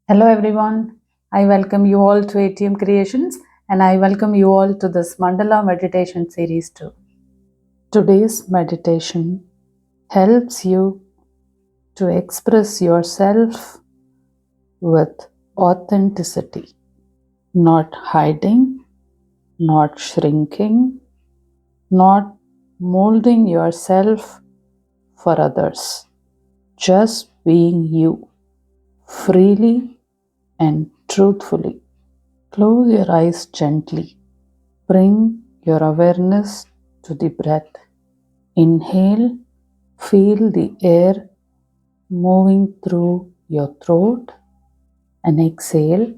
Hello everyone, I welcome you all to ATM Creations and I welcome you all to this Mandala meditation series too. Today's meditation helps you to express yourself with authenticity, not hiding, not shrinking, not molding yourself for others, just being you freely and truthfully. Close your eyes gently. Bring your awareness to the breath. Inhale, feel the air moving through your throat, and exhale,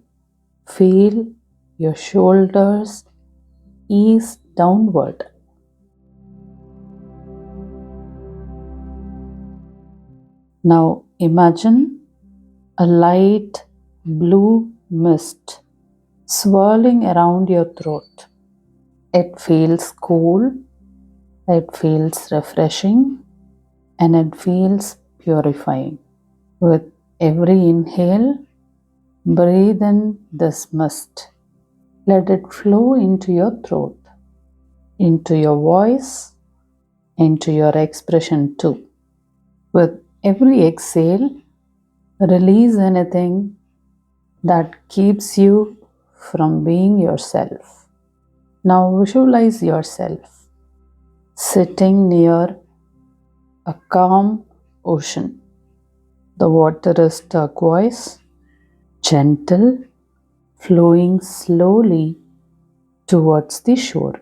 feel your shoulders ease downward. Now imagine a light blue mist swirling around your throat. It feels cool, it feels refreshing, and it feels purifying. With every inhale, breathe in this mist. Let it flow into your throat, into your voice, into your expression too. With every exhale, release anything that keeps you from being yourself. Now visualize yourself sitting near a calm ocean. The water is turquoise, gentle, flowing slowly towards the shore.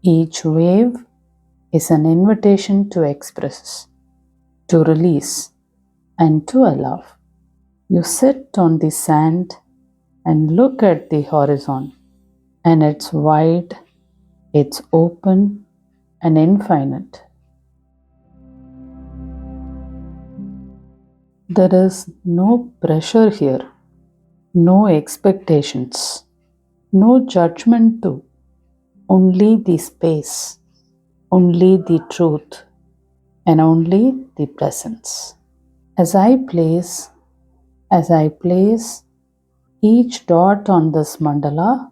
Each wave is an invitation to express, to release, and to allow. You sit on the sand and look at the horizon, and it's wide, it's open, and infinite. There is no pressure here, no expectations, no judgment too, only the space, only the truth, and only the presence. As I place each dot on this mandala,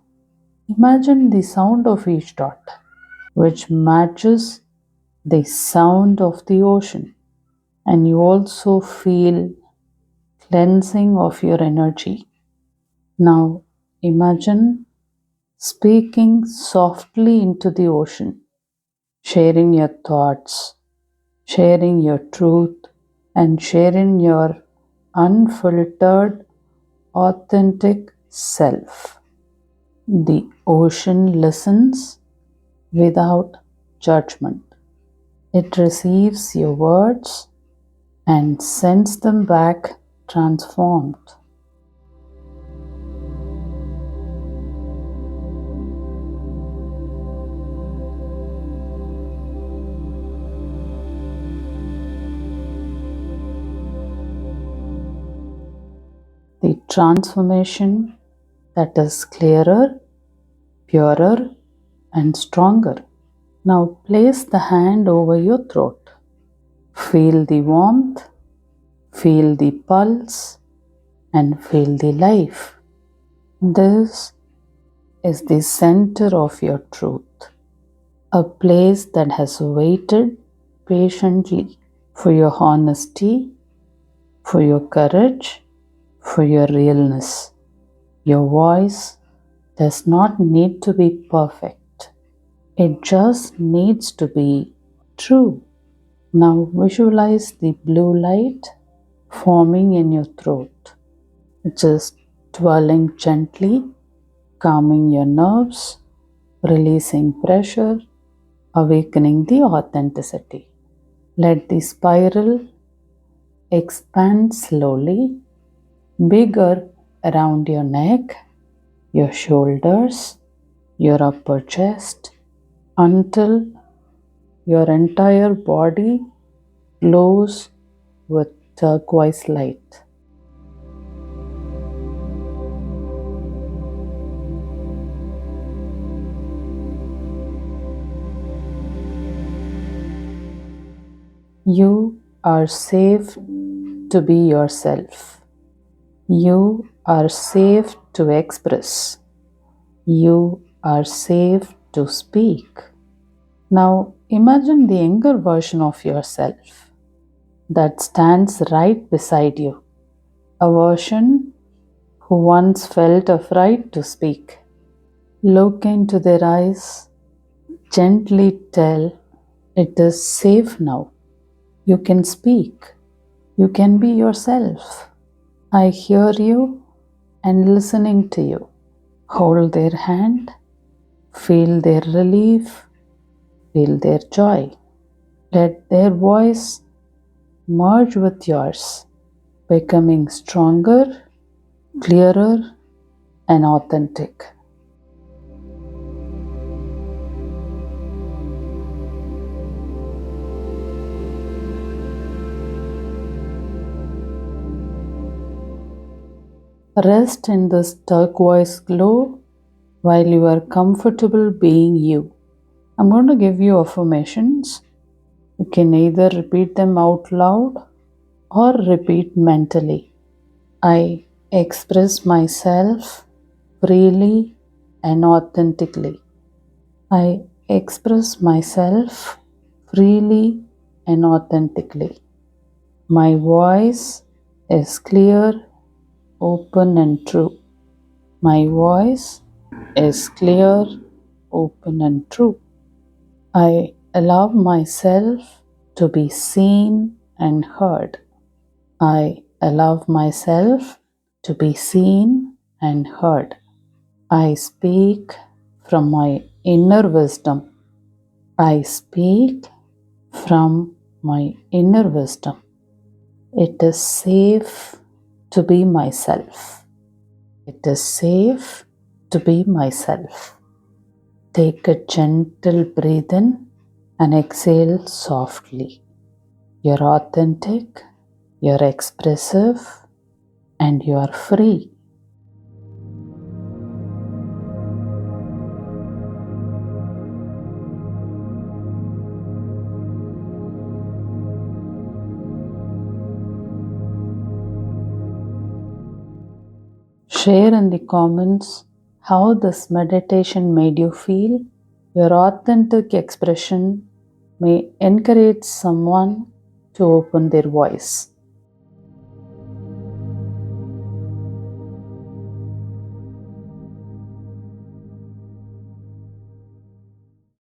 imagine the sound of each dot, which matches the sound of the ocean. And you also feel cleansing of your energy. Now imagine speaking softly into the ocean, sharing your thoughts, sharing your truth, and sharing your unfiltered, authentic self. The ocean listens without judgment. It receives your words and sends them back transformed. The transformation that is clearer, purer, and stronger. Now place the hand over your throat. Feel the warmth, feel the pulse, and feel the life. This is the center of your truth, a place that has waited patiently for your honesty, for your courage, for your realness. Your voice does not need to be perfect. It just needs to be true. Now visualize the blue light forming in your throat, just twirling gently, calming your nerves, releasing pressure, awakening the authenticity. Let the spiral expand slowly, bigger around your neck, your shoulders, your upper chest, until your entire body glows with turquoise light. You are safe to be yourself. You are safe to express. You are safe to speak. Now imagine the younger version of yourself that stands right beside you, a version who once felt afraid to speak. Look into their eyes, gently tell, it is safe now. You can speak. You can be yourself. I hear you and listening to you. Hold their hand, feel their relief, feel their joy. Let their voice merge with yours, becoming stronger, clearer, and authentic. Rest in this turquoise glow while you are comfortable being you. I'm going to give you affirmations. You can either repeat them out loud or repeat mentally. I express myself freely and authentically. I express myself freely and authentically. My voice is clear, open, and true. My voice is clear, open, and true. I allow myself to be seen and heard. I allow myself to be seen and heard. I speak from my inner wisdom. I speak from my inner wisdom. It is safe to be myself. It is safe to be myself. Take a gentle breath in and exhale softly. You're authentic, you're expressive, and you're free. Share in the comments how this meditation made you feel. Your authentic expression may encourage someone to open their voice.